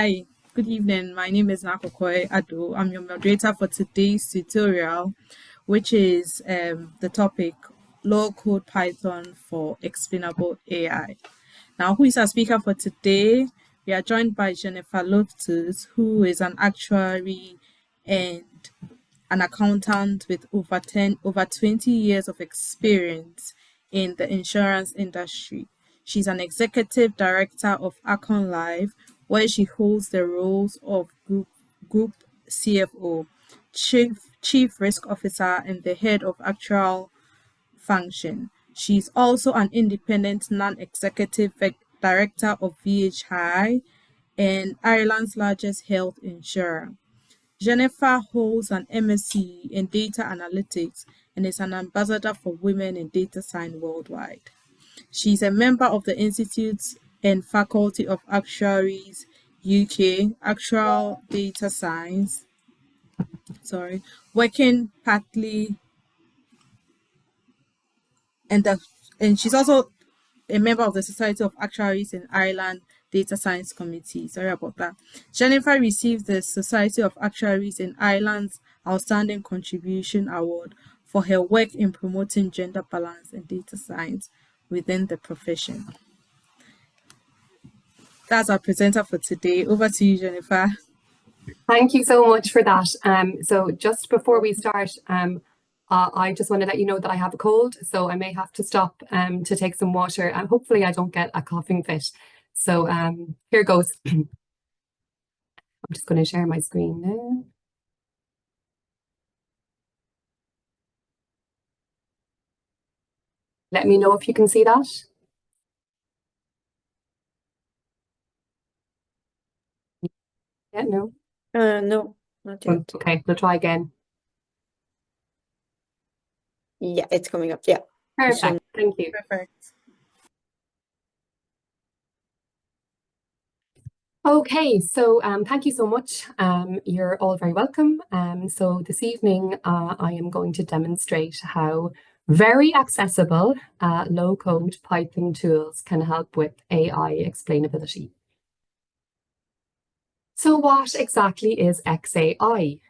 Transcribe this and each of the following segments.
Hi, good evening. My name is Nakokoi Ado. I'm your moderator for today's tutorial, which is the topic low-code Python for explainable AI. Now, who is our speaker for today? We are joined by Jennifer Loftus, who is an actuary and an accountant with over 20 years of experience in the insurance industry. She's an executive director of Acorn Live, where she holds the roles of Group CFO, Chief Risk Officer, and the Head of Actuarial Function. She's also an independent non-executive director of VHI and Ireland's largest health insurer. Jennifer holds an MSc in Data Analytics and is an ambassador for Women in Data Science worldwide. She's a member of the Institute and Faculty of Actuaries UK, Actual Data Science, working partly, and she's also a member of the Society of Actuaries in Ireland Data Science Committee. Sorry about that. Jennifer received the Society of Actuaries in Ireland's Outstanding Contribution Award for her work in promoting gender balance in data science within the profession. That's our presenter for today. Over to you, Jennifer. Thank you so much for that. So just before we start, I just want to let you know that I have a cold, so I may have to stop to take some water, and hopefully I don't get a coughing fit. So here goes. I'm just going to share my screen now. Let me know if you can see that. Yeah, no? No, not yet. Okay, we'll try again. Yeah, it's coming up. Yeah. Perfect. Thank you. Perfect. Okay, so thank you so much. You're all very welcome. So this evening, I am going to demonstrate how very accessible low-code Python tools can help with AI explainability. So what exactly is XAI?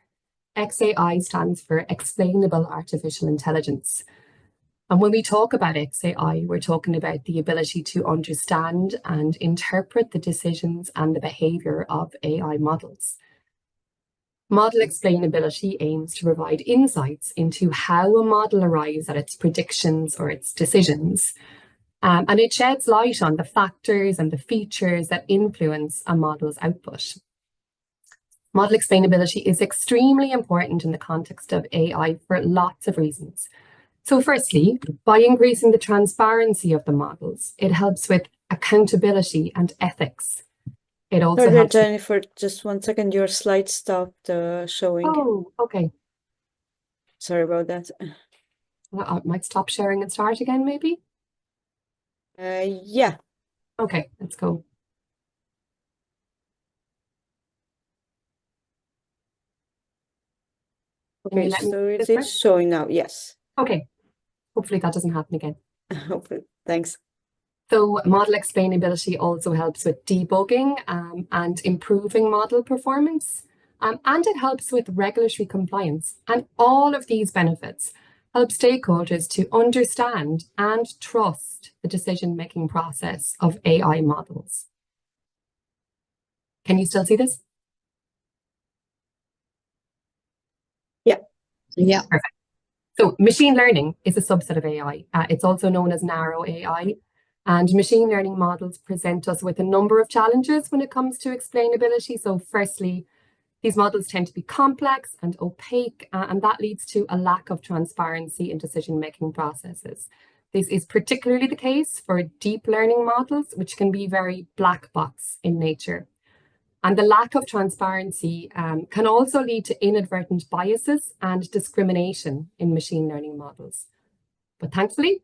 XAI stands for Explainable Artificial Intelligence. And when we talk about XAI, we're talking about the ability to understand and interpret the decisions and the behavior of AI models. Model explainability aims to provide insights into how a model arrives at its predictions or its decisions. And it sheds light on the factors and the features that influence a model's output. Model explainability is extremely important in the context of AI for lots of reasons. So firstly, by increasing the transparency of the models, it helps with accountability and ethics. It also helps. Jennifer, just 1 second, your slide stopped showing. Oh, okay. Sorry about that. Well, I might stop sharing and start again, maybe? Yeah. Okay, let's go. Okay, so it is showing now, yes. Okay, hopefully that doesn't happen again. Hopefully, thanks. So model explainability also helps with debugging and improving model performance. And it helps with regulatory compliance. And all of these benefits help stakeholders to understand and trust the decision-making process of AI models. Can you still see this? Yeah. Yeah. Perfect. So machine learning is a subset of AI. It's also known as narrow AI. And machine learning models present us with a number of challenges when it comes to explainability. So firstly, these models tend to be complex and opaque, and that leads to a lack of transparency in decision-making processes. This is particularly the case for deep learning models, which can be very black box in nature. And the lack of transparency can also lead to inadvertent biases and discrimination in machine learning models. But thankfully,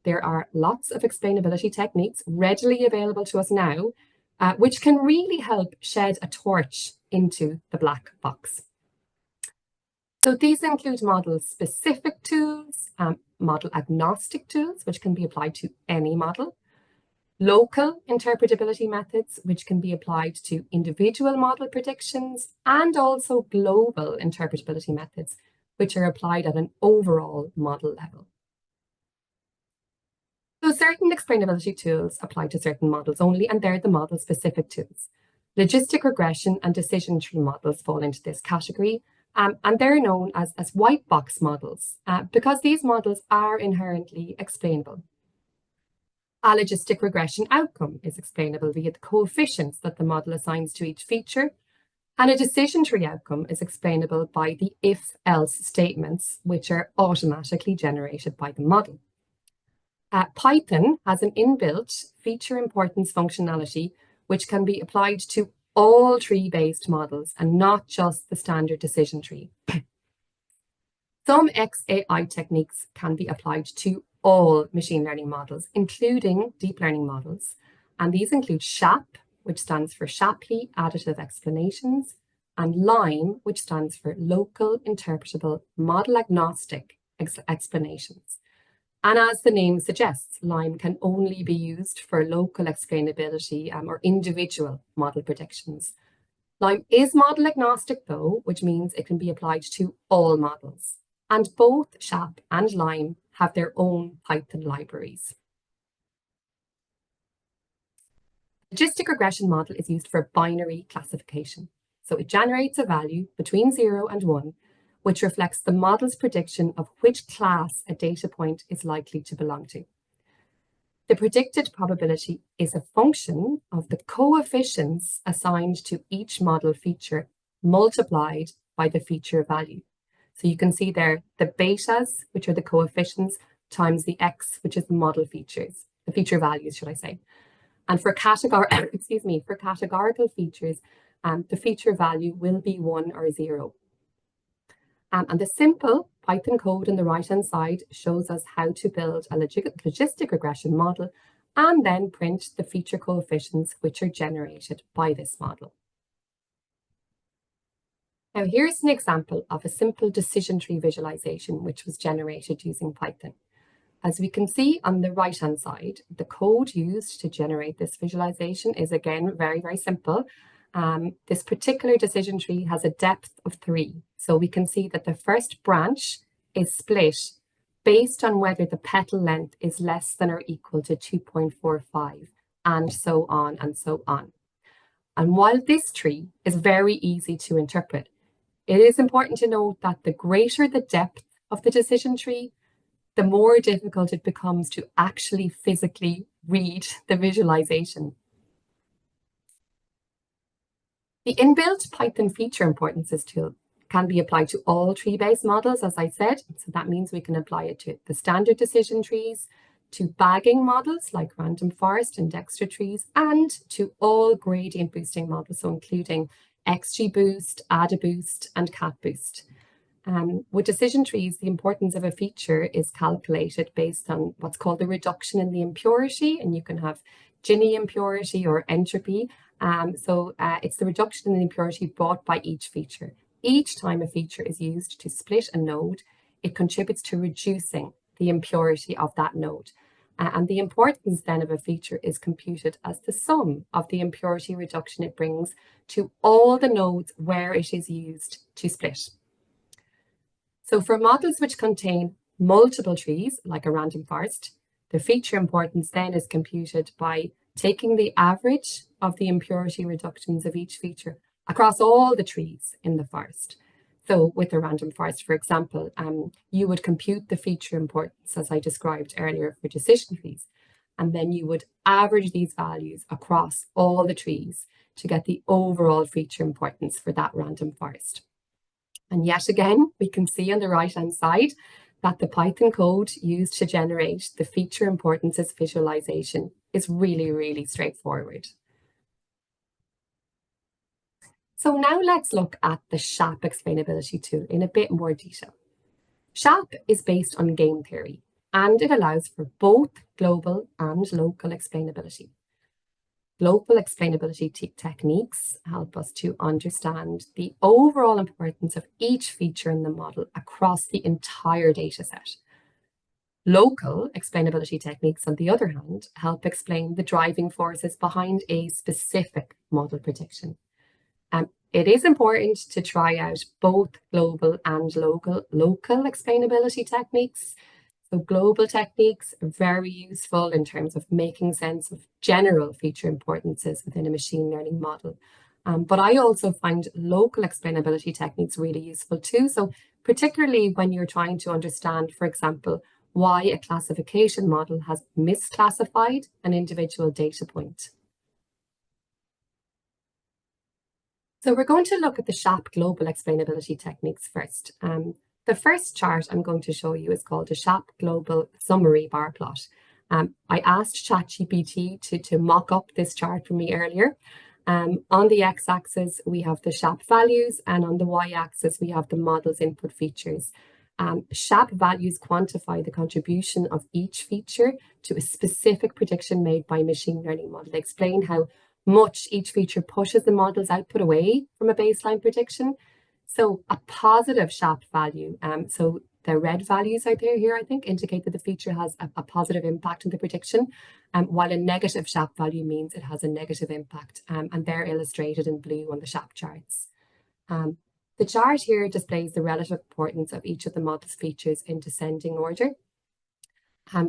there are lots of explainability techniques readily available to us now, which can really help shed a torch into the black box. So these include model-specific tools, model-agnostic tools, which can be applied to any model, local interpretability methods, which can be applied to individual model predictions, and also global interpretability methods, which are applied at an overall model level. So certain explainability tools apply to certain models only, and they're the model-specific tools. Logistic regression and decision tree models fall into this category, and they're known as white box models because these models are inherently explainable. A logistic regression outcome is explainable via the coefficients that the model assigns to each feature, and a decision tree outcome is explainable by the if-else statements, which are automatically generated by the model. Python has an inbuilt feature importance functionality, which can be applied to all tree-based models and not just the standard decision tree. Some XAI techniques can be applied to all machine learning models, including deep learning models. And these include SHAP, which stands for Shapley Additive Explanations, and LIME, which stands for Local Interpretable Model-Agnostic Explanations. And as the name suggests, LIME can only be used for local explainability or individual model predictions. LIME is model agnostic though, which means it can be applied to all models. And both SHAP and LIME have their own Python libraries. Logistic regression model is used for binary classification. So it generates a value between 0 and 1, which reflects the model's prediction of which class a data point is likely to belong to. The predicted probability is a function of the coefficients assigned to each model feature multiplied by the feature value. So you can see there the betas, which are the coefficients, times the x, which is the model features, the feature values, should I say. And for categorical features, the feature value will be 1 or 0. And the simple Python code on the right-hand side shows us how to build a logistic regression model and then print the feature coefficients which are generated by this model. Now here's an example of a simple decision tree visualization which was generated using Python. As we can see on the right-hand side, the code used to generate this visualization is again very, very simple. This particular decision tree has a depth of 3. So we can see that the first branch is split based on whether the petal length is less than or equal to 2.45, and so on and so on. And while this tree is very easy to interpret, it is important to note that the greater the depth of the decision tree, the more difficult it becomes to actually physically read the visualization. The inbuilt Python feature importances tool can be applied to all tree-based models, as I said. So that means we can apply it to the standard decision trees, to bagging models like random forest and Dexter trees, and to all gradient boosting models, so including XGBoost, AdaBoost, and CatBoost. With decision trees, the importance of a feature is calculated based on what's called the reduction in the impurity, and you can have Gini impurity or entropy. It's the reduction in the impurity brought by each feature. Each time a feature is used to split a node, it contributes to reducing the impurity of that node. And the importance then of a feature is computed as the sum of the impurity reduction it brings to all the nodes where it is used to split. So for models which contain multiple trees, like a random forest, the feature importance then is computed by taking the average of the impurity reductions of each feature across all the trees in the forest. So with a random forest, for example, you would compute the feature importance as I described earlier for decision trees, and then you would average these values across all the trees to get the overall feature importance for that random forest. And yet again, we can see on the right-hand side that the Python code used to generate the feature importances visualization is really, really straightforward. So now let's look at the SHAP explainability tool in a bit more detail. SHAP is based on game theory, and it allows for both global and local explainability. Global explainability techniques help us to understand the overall importance of each feature in the model across the entire dataset. Local explainability techniques, on the other hand, help explain the driving forces behind a specific model prediction. It is important to try out both global and local explainability techniques. So global techniques are very useful in terms of making sense of general feature importances within a machine learning model. But I also find local explainability techniques really useful too. So particularly when you're trying to understand, for example, why a classification model has misclassified an individual data point. So we're going to look at the SHAP global explainability techniques first. The first chart I'm going to show you is called a SHAP global summary bar plot. I asked ChatGPT to mock up this chart for me earlier. On the x-axis, we have the SHAP values, and on the y-axis, we have the model's input features. SHAP values quantify the contribution of each feature to a specific prediction made by a machine learning model. They explain how much each feature pushes the model's output away from a baseline prediction. So a positive SHAP value, so the red values out there here, I think, indicate that the feature has a positive impact on the prediction, while a negative SHAP value means it has a negative impact, and they're illustrated in blue on the SHAP charts. The chart here displays the relative importance of each of the model's features in descending order.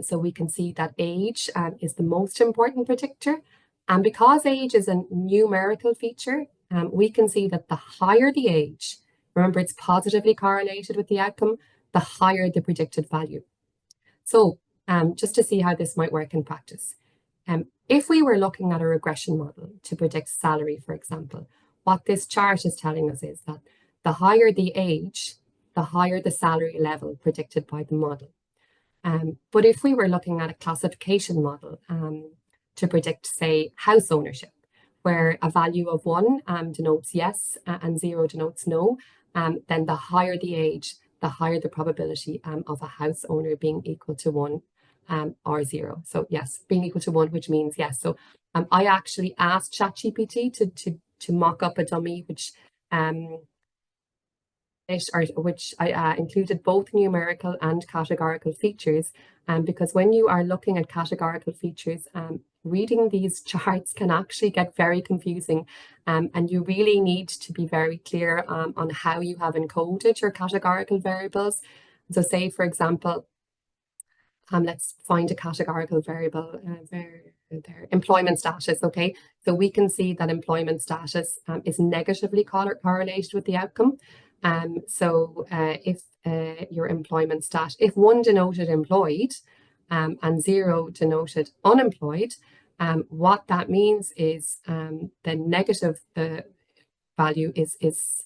So we can see that age is the most important predictor. And because age is a numerical feature, we can see that the higher the age, remember it's positively correlated with the outcome, the higher the predicted value. So just to see how this might work in practice. If we were looking at a regression model to predict salary, for example, what this chart is telling us is that the higher the age, the higher the salary level predicted by the model. But if we were looking at a classification model to predict, say, house ownership, where a value of 1 denotes yes and 0 denotes no, then the higher the age, the higher the probability of a house owner being equal to 1 or 0. So yes, being equal to 1, which means yes. So I actually asked ChatGPT to mock up a dummy which I included both numerical and categorical features, because when you are looking at categorical features, reading these charts can actually get very confusing, and you really need to be very clear on how you have encoded your categorical variables. So say, for example, let's find a categorical variable, their employment status, okay? So we can see that employment status is negatively correlated with the outcome. So if your employment stat, if 1 denoted employed and 0 denoted unemployed, what that means is the negative value is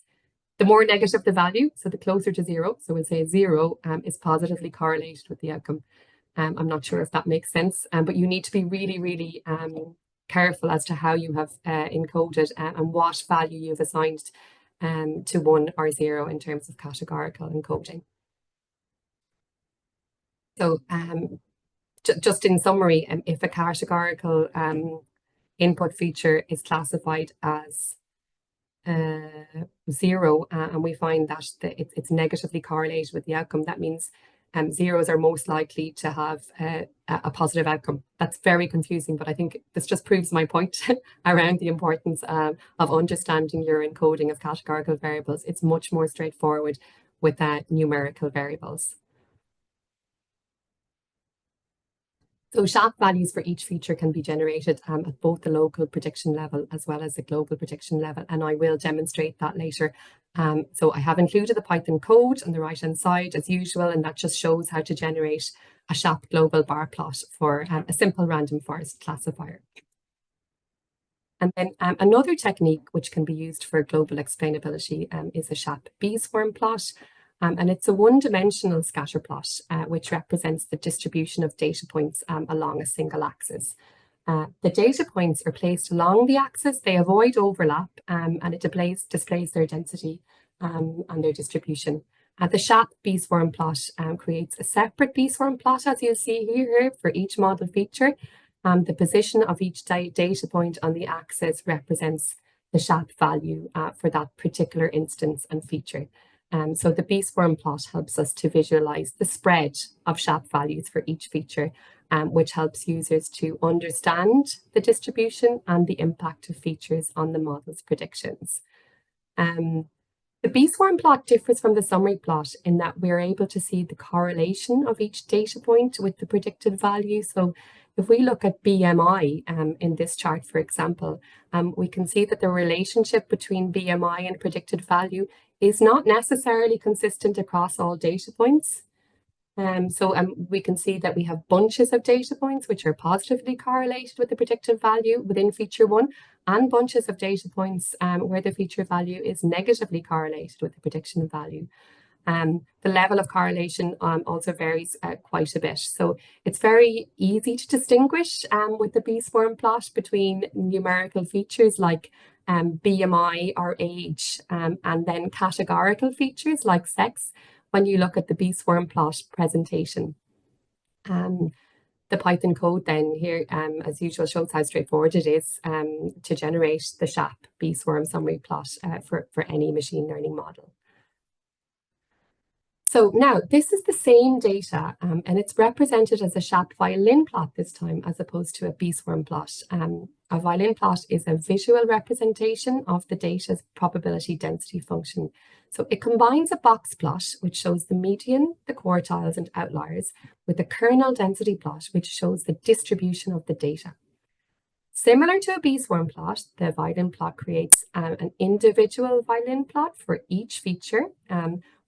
the more negative the value, so the closer to 0. So we'll say 0 is positively correlated with the outcome. I'm not sure if that makes sense, but you need to be really, really careful as to how you have encoded and what value you've assigned to 1 or 0 in terms of categorical encoding. So just in summary, if a categorical input feature is classified as 0, and we find that it's negatively correlated with the outcome, that means zeros are most likely to have a positive outcome. That's very confusing, but I think this just proves my point around the importance of understanding your encoding of categorical variables. It's much more straightforward with numerical variables. So SHAP values for each feature can be generated at both the local prediction level as well as the global prediction level, and I will demonstrate that later. So I have included the Python code on the right-hand side as usual, and that just shows how to generate a SHAP global bar plot for a simple random forest classifier. And then another technique which can be used for global explainability is a SHAP B-swarm plot. And it's a one-dimensional scatter plot, which represents the distribution of data points along a single axis. The data points are placed along the axis, they avoid overlap, and it displays their density and their distribution. The SHAP B-swarm plot creates a separate B-swarm plot, as you'll see here, for each model feature. The position of each data point on the axis represents the SHAP value for that particular instance and feature. So the B-swarm plot helps us to visualize the spread of SHAP values for each feature, which helps users to understand the distribution and the impact of features on the model's predictions. The B-swarm plot differs from the summary plot in that we're able to see the correlation of each data point with the predicted value. So if we look at BMI in this chart, for example, we can see that the relationship between BMI and predicted value is not necessarily consistent across all data points. So we can see that we have bunches of data points which are positively correlated with the predicted value within feature 1, and bunches of data points where the feature value is negatively correlated with the prediction value. The level of correlation also varies quite a bit. So it's very easy to distinguish with the B-swarm plot between numerical features like BMI or age, and then categorical features like sex when you look at the B-swarm plot presentation. The Python code then here, as usual, shows how straightforward it is to generate the SHAP B-swarm summary plot for any machine learning model. So now this is the same data and it's represented as a SHAP violin plot this time as opposed to a B-swarm plot. A violin plot is a visual representation of the data's probability density function. So it combines a box plot, which shows the median, the quartiles and outliers, with a kernel density plot, which shows the distribution of the data. Similar to a B-swarm plot, the violin plot creates an individual violin plot for each feature,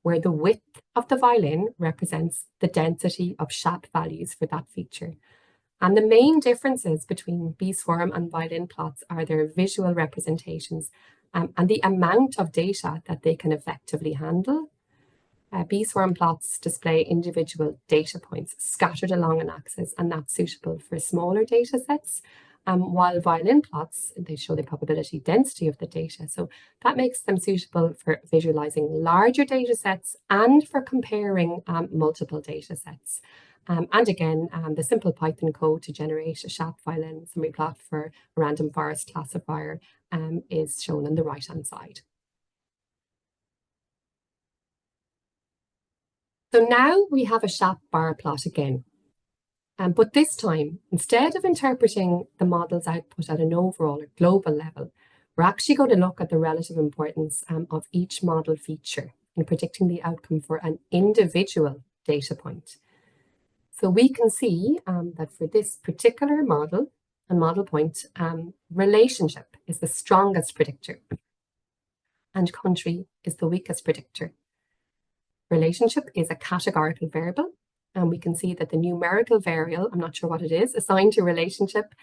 where the width of the violin represents the density of SHAP values for that feature. And the main differences between B-swarm and violin plots are their visual representations and the amount of data that they can effectively handle. B-swarm plots display individual data points scattered along an axis, and that's suitable for smaller data sets. While violin plots, they show the probability density of the data. So that makes them suitable for visualizing larger data sets and for comparing multiple data sets. And again, the simple Python code to generate a SHAP violin summary plot for a random forest classifier is shown on the right-hand side. So now we have a SHAP bar plot again. But this time, instead of interpreting the model's output at an overall or global level, we're actually going to look at the relative importance of each model feature in predicting the outcome for an individual data point. So we can see that for this particular model and model point, relationship is the strongest predictor and country is the weakest predictor. Relationship is a categorical variable, and we can see that the numerical variable, I'm not sure what it is, assigned to relationship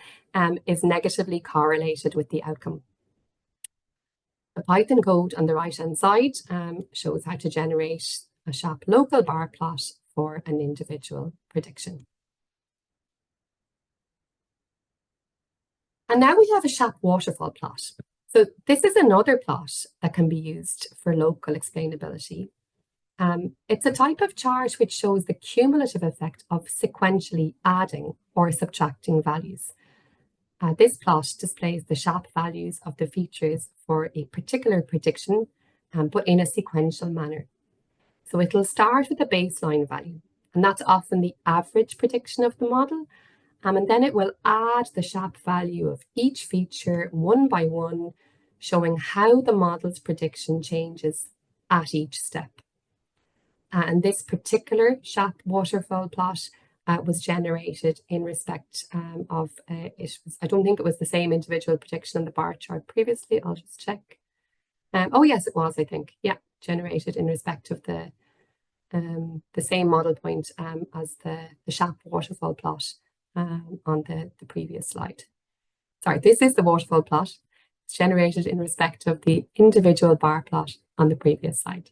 is negatively correlated with the outcome. The Python code on the right-hand side shows how to generate a SHAP local bar plot for an individual prediction. And now we have a SHAP waterfall plot. So this is another plot that can be used for local explainability. It's a type of chart which shows the cumulative effect of sequentially adding or subtracting values. This plot displays the SHAP values of the features for a particular prediction, but in a sequential manner. So it'll start with a baseline value, and that's often the average prediction of the model. And then it will add the SHAP value of each feature one by one, showing how the model's prediction changes at each step. And this particular SHAP waterfall plot was generated in respect of, I don't think it was the same individual prediction on the bar chart previously. I'll just check. Oh, yes, it was, I think. Yeah, generated in respect of the same model point as the SHAP waterfall plot on the previous slide. Sorry, this is the waterfall plot. It's generated in respect of the individual bar plot on the previous slide.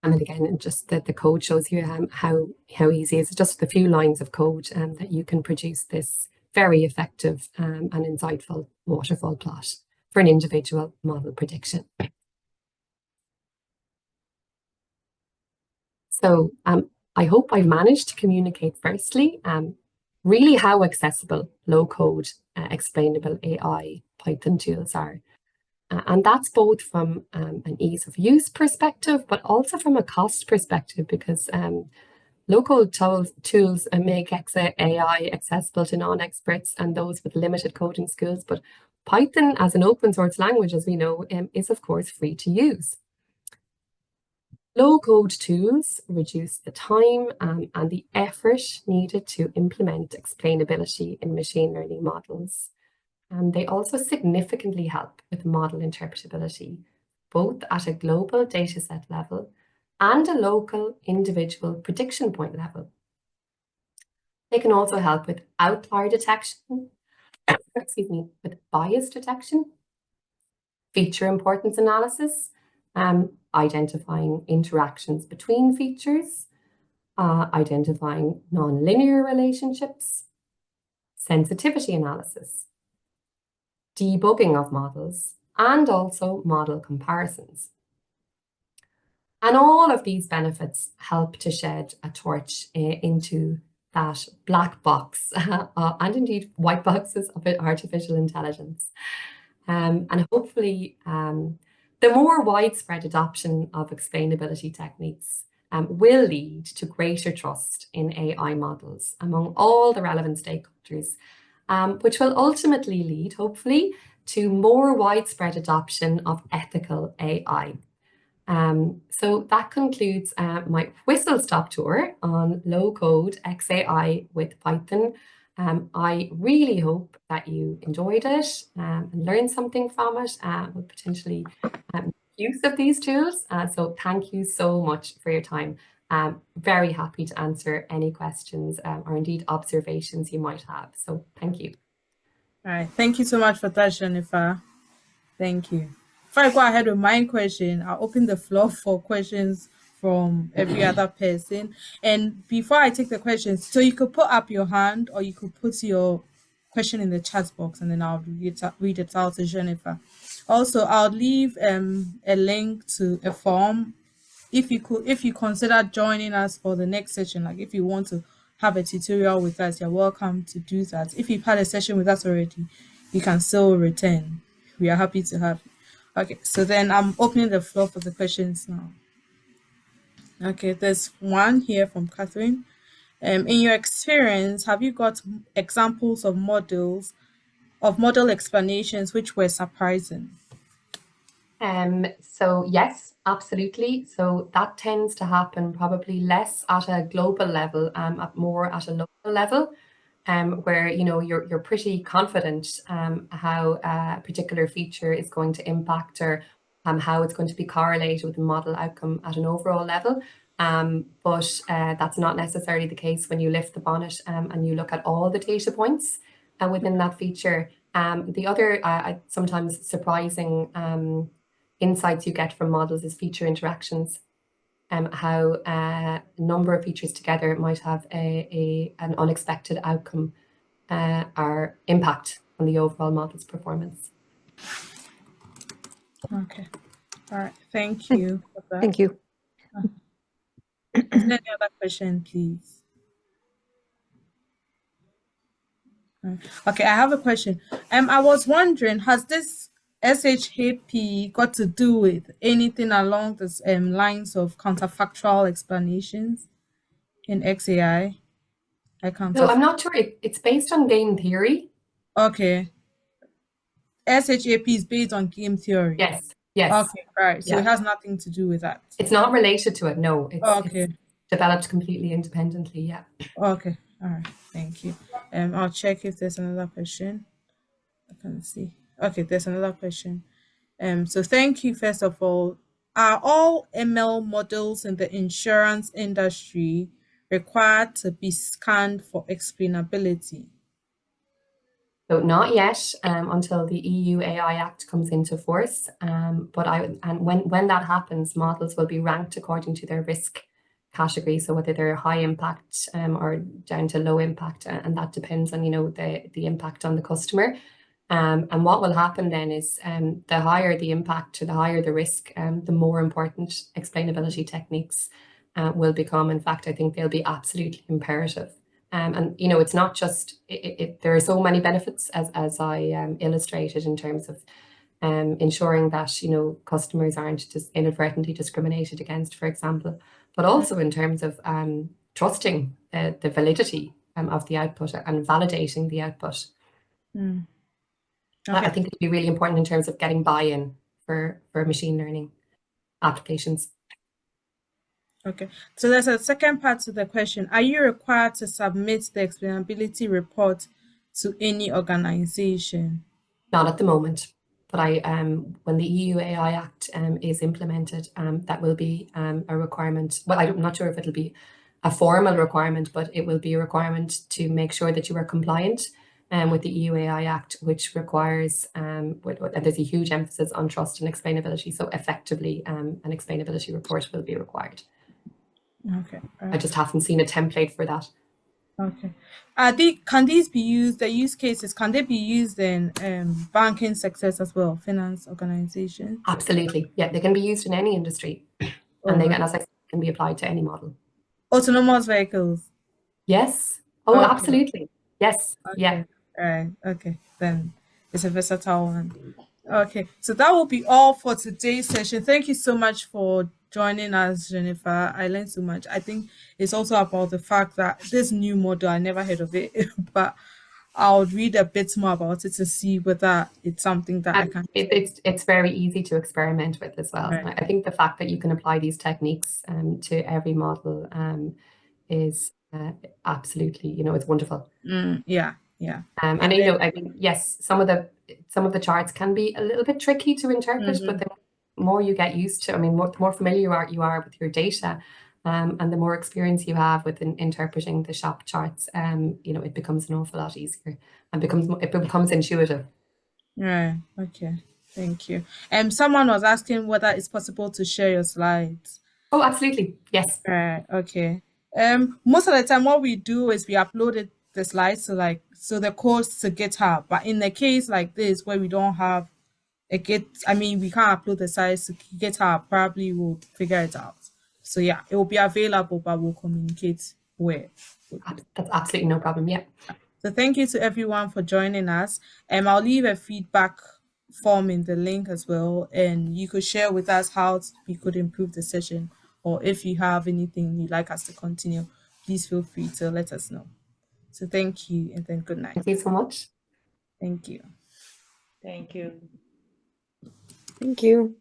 And then again, just that the code shows you how easy it's just a few lines of code that you can produce this very effective and insightful waterfall plot for an individual model prediction. So I hope I managed to communicate firstly really how accessible low-code explainable AI Python tools are. And that's both from an ease of use perspective, but also from a cost perspective, because low-code tools make XAI accessible to non-experts and those with limited coding skills. But Python, as an open source language, as we know, is of course free to use. Low-code tools reduce the time and the effort needed to implement explainability in machine learning models. And they also significantly help with model interpretability, both at a global dataset level and a local individual prediction point level. They can also help with outlier detection, excuse me, with bias detection, feature importance analysis, identifying interactions between features, identifying nonlinear relationships, sensitivity analysis, debugging of models, and also model comparisons. And all of these benefits help to shed a torch into that black box and indeed white boxes of artificial intelligence. And hopefully the more widespread adoption of explainability techniques will lead to greater trust in AI models among all the relevant stakeholders, which will ultimately lead, hopefully, to more widespread adoption of ethical AI. So that concludes my whistle-stop tour on low-code XAI with Python. I really hope that you enjoyed it and learned something from it, with potentially use of these tools. So thank you so much for your time. Very happy to answer any questions or indeed observations you might have. So thank you. All right. Thank you so much for that, Jennifer. Thank you. Before I go ahead with my question, I'll open the floor for questions from every other person. And before I take the questions, so you could put up your hand or you could put your question in the chat box and then I'll read it out to Jennifer. Also, I'll leave a link to a form if you consider joining us for the next session. Like if you want to have a tutorial with us, you're welcome to do that. If you've had a session with us already, you can still return. We are happy to have you. Okay, so then I'm opening the floor for the questions now. Okay, there's one here from Catherine. In your experience, have you got examples of model explanations which were surprising? So yes, absolutely. So that tends to happen probably less at a global level, more at a local level. Where you're pretty confident how a particular feature is going to impact or how it's going to be correlated with the model outcome at an overall level. But that's not necessarily the case when you lift the bonnet and you look at all the data points within that feature. The other sometimes surprising insights you get from models is feature interactions. How a number of features together might have an unexpected outcome or impact on the overall model's performance. Okay. All right. Thank you for that. Thank you. Is there any other question, please? Okay, I have a question. I was wondering, has this SHAP got to do with anything along the lines of counterfactual explanations in XAI? So I'm not sure. It's based on game theory. Okay. SHAP is based on game theory. Yes. Yes. Okay. Right. So it has nothing to do with that. It's not related to it. No. It's developed completely independently. Yeah. Okay. All right. Thank you. I'll check if there's another question. I can see. Okay, there's another question. So thank you, first of all. Are all ML models in the insurance industry required to be scanned for explainability? So not yet until the EU AI Act comes into force. But when that happens, models will be ranked according to their risk category. So whether they're high impact or down to low impact, and that depends on the impact on the customer. And what will happen then is the higher the impact or the higher the risk, the more important explainability techniques will become. In fact, I think they'll be absolutely imperative. And it's not just there are so many benefits as I illustrated in terms of ensuring that, you know, customers aren't just inadvertently discriminated against, for example, but also in terms of trusting the validity of the output and validating the output. Okay. I think it'd be really important in terms of getting buy-in for machine learning applications. Okay, so there's a second part to the question. Are you required to submit the explainability report to any organization? Not at the moment, but when the EU AI Act is implemented, that will be a requirement. Well, I'm not sure if it'll be a formal requirement, but it will be a requirement to make sure that you are compliant with the EU AI Act, which requires, and there's a huge emphasis on trust and explainability. So effectively, an explainability report will be required. Okay. I just haven't seen a template for that. Okay. Can these be used, the use cases, can they be used in banking sectors as well, finance organizations? Absolutely. Yeah, they can be used in any industry. And they can, as I said, can be applied to any model. Autonomous vehicles? Yes. Oh, Okay. absolutely. Yes. Okay. Yeah. All right. Okay. Then it's a versatile one. Okay. So that will be all for today's session. Thank you so much for joining us, Jennifer. I learned so much. I think it's also about the fact that this new model, I never heard of it, but I'll read a bit more about it to see whether it's something that I can. It's very easy to experiment with as well. Right. I think the fact that you can apply these techniques to every model is absolutely, you know, it's wonderful. Yeah. Yeah. And you know, I mean, yes, some of the charts can be a little bit tricky to interpret, but the more you get used to, I mean, the more familiar you are with your data, and the more experience you have with interpreting the SHAP charts, you know, it becomes an awful lot easier and it becomes intuitive. Right. Okay. Thank you. Someone was asking whether it's possible to share your slides. Oh, absolutely. Yes. Right. Okay. Most of the time, what we do is we uploaded the slides to the codes to GitHub. But in a case like this where we don't have we can't upload the slides to GitHub, probably we'll figure it out. So yeah, it will be available, but we'll communicate where. That's absolutely no problem. Yeah. So thank you to everyone for joining us. I'll leave a feedback form in the link as well, and you could share with us how we could improve the session, or if you have anything you'd like us to continue, please feel free to let us know. So thank you, and then good night. Thank you so much. Thank you. Thank you. Thank you.